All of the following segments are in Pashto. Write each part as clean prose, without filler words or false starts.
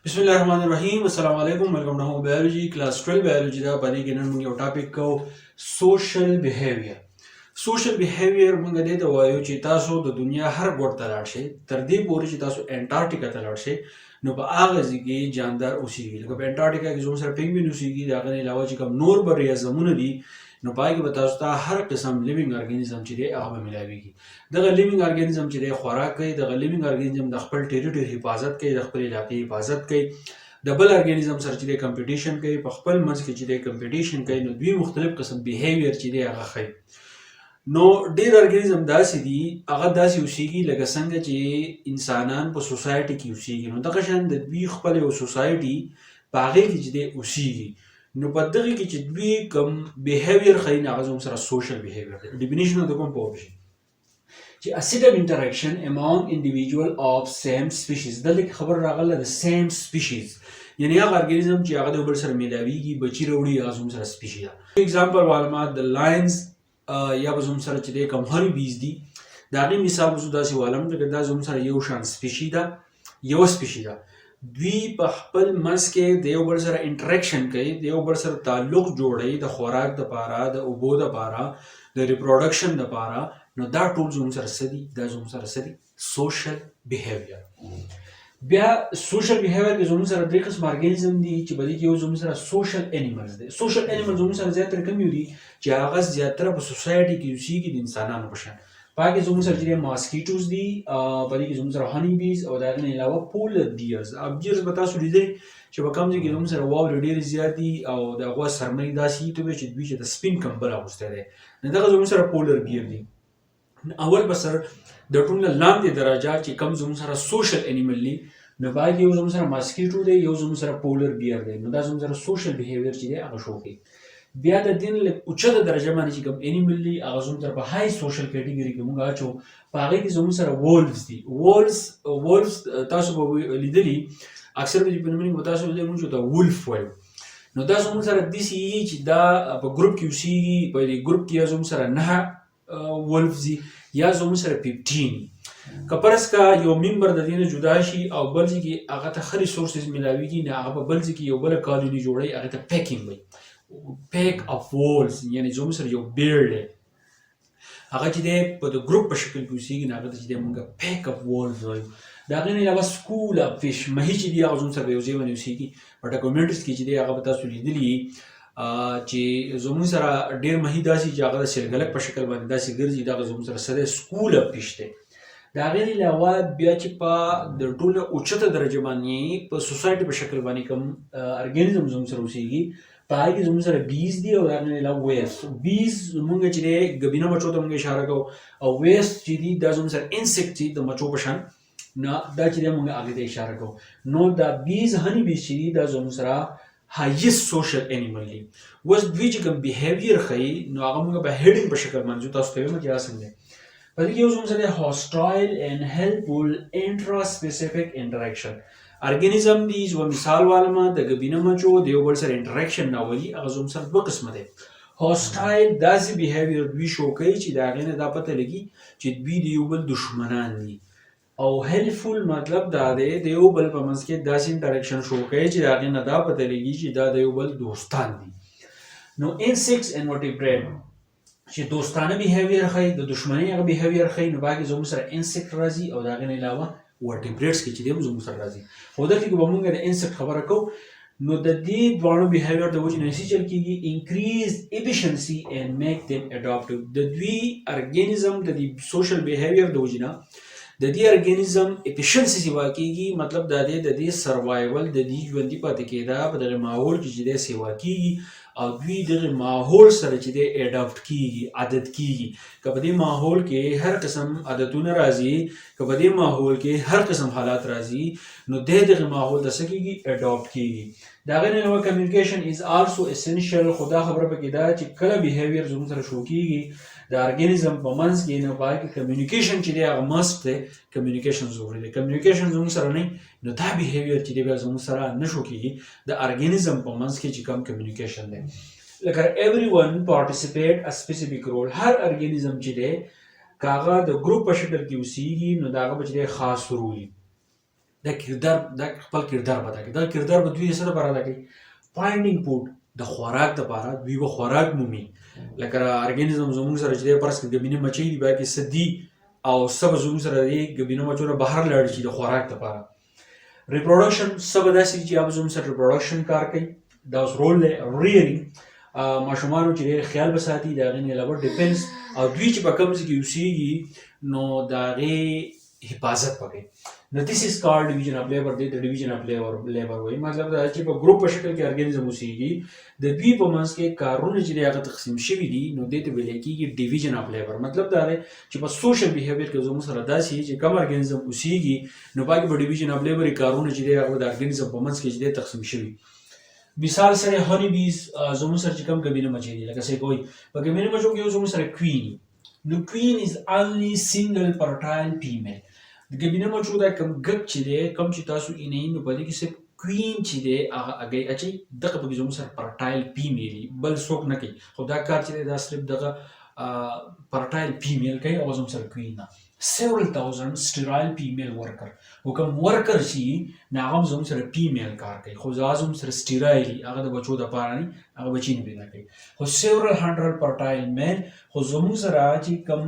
بسم الله الرحمن الرحیم. السلام علیکم. ویلکم ټو بایولوژي کلاس 12 بایولوژي دا باندې کې نن موږ یو ټاپک کوو سوشل بیهیویر. سوشل بیهیویر موږ دې ته وایو چې تاسو د دنیا هر ګوټ ته لاړ شئ، تر دې پورې چې تاسو انټارکټیکا ته لاړ شئ نو په هغه ځای کې جاندار اوسېږي. لکه په انټارکټیکا کې زموږ سره پینګوین اوسېږي، د هغه نه علاوه چې کوم نور بر اعظمونه دي نو پای کې به تاسو ته هر قسم لیوینګ ارګانیزم چې دی هغه به ملاویږي. دغه لیوینګ ارګانیزم چې دی خوراک کوي، دغه لیوینګ ارګانیزم د خپل ټریټوري حفاظت کوي، د خپل علاقې حفاظت کوي، د بل ارګانیزم سره چې دی کمپټیشن کوي، په خپل منځ کې چې دی کمپټیشن کوي. نو دوی مختلف قسم بیهیویر چې دی هغه ښیي. نو ډېر ارګانیزم داسې دي هغه داسې اوسېږي لکه څنګه چې انسانان په سوسایټي کې اوسېږي، نو دغه شان د دوی خپل یو سوسایټي په هغې کې چې دی اوسېږي. نو په دغه کې چې دوی کوم بیهیویر ښیي نو هغه زموږ سره سوشل بیهیویر دی. ډیفینیشن د کوم پوه شي چې a set of interaction among individual of same species. دلته کې خبر راغله د same species، یعنی هغه ارګانیزم چې هغه د بل سره میلاویږي، بچي راوړي، هغه زموږ سره سپیشي ده. اگزامپل معلومات د لاینز یا به زموږ سره چې دی کوم هني بیز دي، د هغې مثال به زه داسې والم چې دا زموږ سره یو شان سپیشي ده، یوه سپیشي ده. دوی په خپل منځ کې د یو بل سره انټریکشن کوي، د یو بل سره تعلق جوړوي، د خوراک دپاره، د اوبو دپاره، د ریپروډکشن دپاره. نو دا ټول زموږ سره څه دي؟ دا زموږ سره څه دي؟ سوشل بیهیویر. بیا سوشل بیهیویر کې زموږ سره درې قسم ارګانیزم دي چې په دې کې یو زموږ سره سوشل انیملز دی. سوشل انیمل زموږ سره زیاتره کوم یو دي چې هغه زیاتره په سوسایټي کې اوسېږي د انسانانو په شان. په هغې کې زموږ سره چې دی ماسکیټوز دي، په دې کې زموږ سره هني بیز او د هغې نه علاوه پولر بیرز. بیرز به تاسو لیدلی چې په کوم ځای کې زموږ سره واورې ډېرې زیات دي او د هغوی سرمۍ داسې ته وي چې دوی چې د سپین کمبل اغوستی دی، نو دغه زموږ سره پولر بیر دي. اول به سر د ټول نه لاندې درجه چې کوم زموږ سره سوشل انیمل دي نو په هغې کې یو زموږ سره ماسکیټو دی، یو زموږ سره پولر بیر دی. نو دا زموږ سره سوشل بیهیویر چې دی هغه شو کوي. بیا د دې نه لږ اوچته درجه باندې چې کوم انیمل دي هغه زموږ سره په های سوشل کیټګري کې موږ اچو. په هغې کې زموږ سره وولفز دي. وولفز تاسو به لیدلي، اکثر به په نومونې به تاسو لیدلی موږ ته وولف وایو. نو دا زموږ سره داسې وي چې دا په ګروپ کې اوسېږي. په دې ګروپ کې یا زموږ سره 9 وولفز دي یا زموږ سره 15. که فرض کا یو ممبر د دې نه جدا شي او بل ځای کې هغه ته ښه ریسورسز میلاویږي، نو هغه په بل ځای کې یو بله کالوني جوړوي، هغې ته پیکینګ وایي. پیک اف وولز یعنې زموږ سره یو بیړ دی، هغه چې دی په د ګروپ په شکل کې اوسېږي، نو هغه ته چې دی موږ پیک اف وولز وایو. د هغې نه علاوه سکول اف فش، مهي چې دي هغه زموږ سره په یو ځای باندې اوسېږي. په ډاکومنټریز کې چې دی هغه به تاسو لیدلي چې زموږ سره ډېر مهي داسې چې هغه د سلګلک په شکل باندې داسې ګرځي، دغه زموږ سره څه دی؟ سکول اف فش دی. د هغې نه علاوه بیا چې په د ټوله اوچته درجه باندې په سوسایټي په شکل باندې کوم ارګانیزم زموږ سره اوسېږي، په هغې کې زموږ سره بیز دي او د هغې نه علاوه ویست. بیز زموږ چې دی ګبینه مچو ته موږ اشاره کوو، او ویست چې دي دا زموږ سره انسیکټ دي د مچو په شان، نه دا چې دی موږ هغې ته اشاره کوو. نو دا بیز هني بیز چې دي دا زموږ سره هایست سوشل انیمل دي. اوس دوی چې کوم بیهیویر ښیي نو هغه موږ په هیډینګ په شکل باندې تاسو ته وایم چې دا څنګه دی. په دې کې یو زموږ سره هاسټایل اینډ هیلپفul انټرا سپیسیفیک انټریکشن ارګانیزم دي. زه مثال والمه د ګبینه مچو د یو بل سره انټریکشن راولي، هغه زموږ سره دوه قسمه دی. هاسټایل داسې بیهیویر دوی شو کوي چې د هغې نه دا پته لګي چې دوی د یو بل دشمنان دي، او هیلپفul مطلب دا دی د یو بل په منځ کې داسې انټریکشن شو کوي چې د هغې نه دا پته لګي چې دا د یو بل دوستان دي. نو انسیکټس اینډ ورټیبریټ چې دوستانه بیهیویر ښیي، د دشمنۍ هغه بیهیویر ښیي، نو په هغې کې زموږ سره انسیکټ راځي او د هغې نه علاوه ورټیبریټس کې چې دی زموږ سره راځي. خو دلته کې به موږ د انسیکټ خبره کوو. نو د دې دواړو بیهیویر د وجې نه څه چل کېږي؟ انکریز ایفیشنسي اینډ میک دیم اډاپټیو. د دوی ارګانیزم د دې سوشل بیهیویر د وجې نه د دې ارګانیزم ایفیشنسي سیوا کېږي. مطلب دا دی د دې سروایول، د دې ژوندي پاتې کېدا په دغه ماحول کې چې دی سیوا کېږي، او دوی دغه ماحول سره چې دی اډاپټ کېږي، عادت کېږي. که په دې ماحول کې هر قسم عادتونه راځي، که په دې ماحول کې هر قسم حالات راځي، نو دی دغه ماحول ته څه کېږي؟ اډاپټ کېږي. د هغې نه علاوه کمیونیکیشن از آلسو اسینشیل. خو دا خبره پکې ده چې کله بیهیویر زموږ سره شو کېږي د ارګانیزم په منځ کې، نو په هغې کې کمیونیکیشن چې دی هغه مست دی، کمیونیکیشن ضروري دی. کمیونیکیشن زموږ سره نه نو دا بیهیویر چې دی بیا زموږ سره نه شو کېږي د ارګانیزم په منځ کې چې کوم کمیونیکیشن دی. لکه ایوری ون پارټیسیپیټ ا سپیسیفیک رول. هر ارګانیزم چې دی که هغه د ګروپ په شکل کې اوسېږي نو د هغه به چې دی خاص رول وي. دا خپل کردار به ادا کوي. دا کردار به دوی څه لپاره ادا کوي؟ فایندینګ فوډ، د خوراک دپاره دوی به خوراک مومي. لکه ارګانیزم زموږ سره چې دی فرض کړه ګبینه مچۍ دي، باید څه دي او څه به زموږ سره دی ګبینه مچو نه بهر لاړ شي د خوراک دپاره. ریپروډکشن څه به داسې دي چې هغه زموږ سره ریپروډکشن کار کوي، دا اوس رول دی. ریئرینګ ماشومانو چې ډېر خیال به ساتي، د هغې نه علاوه ډیفنس، او دوی چې په کوم ځای کې اوسېږي نو د هغې حفاظت به کوي. نو دیس از کالډ ډیویژن اف لیبر. دې ته ډیویژن اف لیبر وایي. مطلب دا چې په ګروپ په شکل کې ارګانیزم اوسېږي، د دوی په منځ کې کارونه چې دی هغه تقسیم شوي دي، نو دې ته ویلی کېږي ډیویژن اف لیبر. مطلب دا دی چې په سوشل بیهیویر کې زموږ سره داسې چې کوم ارګانیزم اوسېږي نو په کې به ډیویژن اف لیبر کارونه چې دی هغه د ارګانیزم په منځ کې چې دی تقسیم شوي. مثال سره هنی بیز زموږ سره چې کوم ګبینه مچۍ دي، لکه څه کوي په ګبینه مچو کې یو زموږ سره کوین. نو کوین از اونلی سنګل فرټایل فیمیل. د ګبینه مچو دا کوم ګک چې دی، کوم چې تاسو اینئ، نو په دې کې صرف کوین چې دی هغه هګۍ اچوي، دغه پکې زموږ سره فرټایل فیمیل وي، بل څوک نه کوي. خو دا کار چې دی دا صرف دغه فرټایل فیمیل کوي او زموږ سره کوین نه. several thousand sterile female worker. خو کوم ورکر چې نو هغه هم زموږ سره فیمیل کار کوي، خو هغه زموږ سره سټیرایل وي، هغه د بچو دپاره نه، هغه بچي نه پیدا کوي. خو several hundred fertile male، خو زموږ سره چې کوم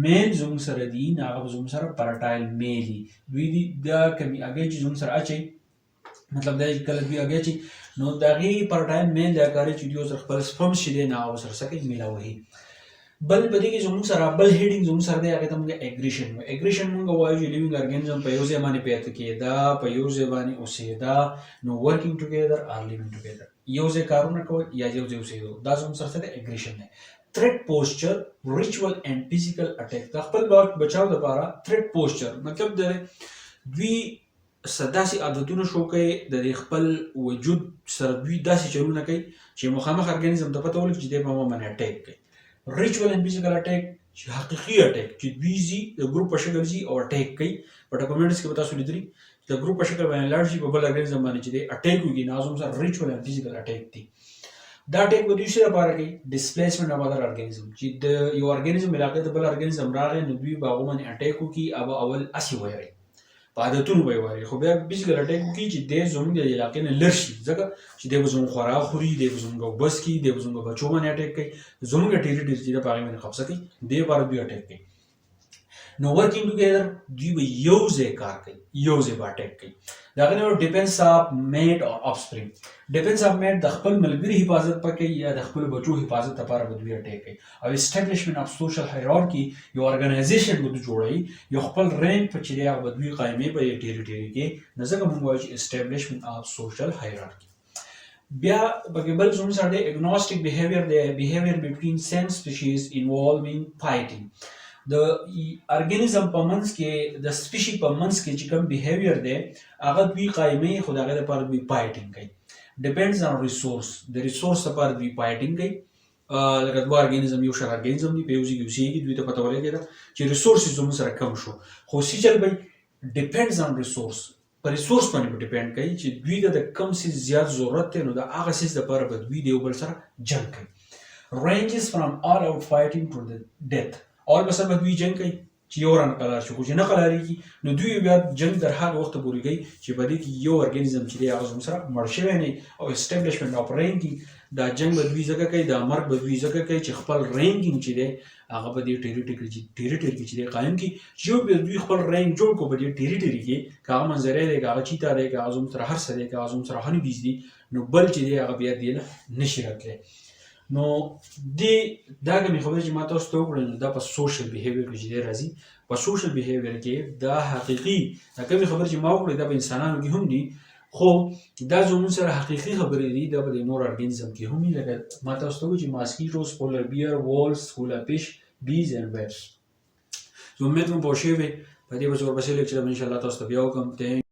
میل زموږ سره دي نو هغه زموږ سره فرټایل میل دي. دوی دي دا کمې هګۍ چې زموږ سره اچوي، مطلب دا چې کله دوی هګۍ اچوي نو د هغې فرټایل میل دا کار چې دوی سره خپل سپرم چې دی نو هغه ورسره څه کوي؟ میله وهي. بل په دې کې زموږ سره بل هیډینګ زموږ سره دی، هغې ته موږ اګریشن وایو. اګریشن موږ وایو چې لیوینګ ارګانیزم په یو ځای باندې پیدا کېده، په یو ځای باندې اوسېده، نو ورکینګ ټوګیدر آر لیوینګ ټوګیدر، یو ځای کارونه کول یا یو ځای اوسېدو، دا زموږ سره څه دی؟ اګریشن دی. تھریټ پوسچر، ریچول اینډ فزیکل اټیک. د خپل بچاو دپاره تھریټ پوسچر مطلب دی دوی داسې عادتونه شو کوي د خپل وجود سره، دوی داسې چلونه کوي چې مخامخ ارګانیزم ته پته ولګي چې دی په ما باندې اټیک کوي. ریچول اینډ فزیکل اټیک چې حقیقي اټیک چې دوی ځي د ګروپ په شکل ځي او اټیک کوي. په ډاکومنټس کې به تاسو لیدلي د ګروپ په شکل باندې لاړ شي په بل ارګانیزم باندې چې دی اټیک وکړي، نو زموږ سره ریچول اینډ فزیکل اټیک دی. دا اټیک به دوی څه لپاره کوي؟ ډسپلیسمنټ اف ادر ارګانیزم. چې د یو ارګانیزم علاقې ته بل ارګانیزم راغی نو دوی به هغو باندې اټیک وکړي، او اول هسې ویری په عادتونو به یې وایي، خو بیا فزیکل اټیک وکړي چې دی زموږ د علاقې نه لر شي، ځکه چې دی به زموږ خوراک خوري، دی به زموږ اوبه څښي، دی به زموږ بچو باندې اټیک کوي، زموږ ټریټري چې دی په هغې باندې قبضه کوي، دې لپاره دوی اټیک کوي. نو ورکینګ ټوګیدر دوی به یو ځای کار کوي، یو ځای به اټیک کوي. د هغې نه ډیفنس اف میټ او آفسپرینګ. ډیفنس اف میټ د خپل ملګري حفاظت به کوي یا د خپلو بچو حفاظت لپاره به دوی اټیک کوي. او اسټابلیشمنټ اف سوشل هایرارکي، یو ارګنایزیشن به دوی جوړوي، یو خپل رینک په چې دی هغه به دوی قایموي په یو ټریټري کې. نو ځکه موږ وایو چې اسټابلیشمنټ اف سوشل هایرارکي. بیا پکې بل زموږ سره دی اګنوسټیک بیهیویر دی، بیهیویر بټوین سیم سپیشیز انوالوینګ فایټینګ. د ارګانیزم په منځ کې د سپیشي په منځ کې چې کوم بیهیویر دی هغه دوی قایموي، خو د هغې لپاره دوی فایټینګ کوي. ډیپینډز آن ریسورس، د ریسورس لپاره دوی فایټینګ کوي. لکه دوه ارګانیزم یو شان ارګانیزم دی، په یو ځای کې اوسېږي، دوی ته پته ولګېده چې ریسورسز زموږ سره کم شو، خو سی چل به ډیپینډز آن ریسورس، په ریسورس باندې به ډیپینډ کوي چې دوی ته د کم څیز زیات ضرورت دی، نو د هغه څیز لپاره به دوی د یو بل سره جنګ کوي. رینجز فرام آل آوټ فایټینګ ټو د ډیث. اول به سره به دوی جنګ کوي چې یو رانه قرار شي، خو چې نه قرارېږي نو دوی بیا جنګ در هغه وخته پورې کوي چې په دې کې یو ارګانیزم چې دی هغه زموږ سره مړ شوی نه وي. او اسټابلیشمنټ اف رینکینګ، دا جنګ به دوی ځکه کوي، دا مرګ به دوی ځکه کوي چې خپل رینکینګ چې دی هغه به دې ټریټري کې چې دی قایم کړي، چې یو بیا دوی خپل رینک جوړ کړو په دې ټریټري کې، که هغه منظرې دی، که هغه چیتا دی، که هغه زموږ سره هر څه دی، که هغه زموږ سره هني بیز دي، نو بل چې دی هغه بیا دې نه نشي راتلی. نو دا کومې خبرې چې ما تاسو ته وکړې نو دا په سوشل بیهیویر کې چې دی راځي. په سوشل بیهیویر کې دا حقیقي دا کومې خبرې چې ما وکړې دا په انسانانو کې هم دي، خو دا زموږ سره حقیقي خبرې دي، دا په نور ارګانیزم کې هم دي. لکه ما تاسو ته وویل چې ماسکیټوز، پولر بیئر، وولز، سکولا فش، بیز اینډ ویبس. زه امید کوم پوه شوي په دې به زه ورپسې لیکچر به انشاءالله تاسو ته بیا وکړم.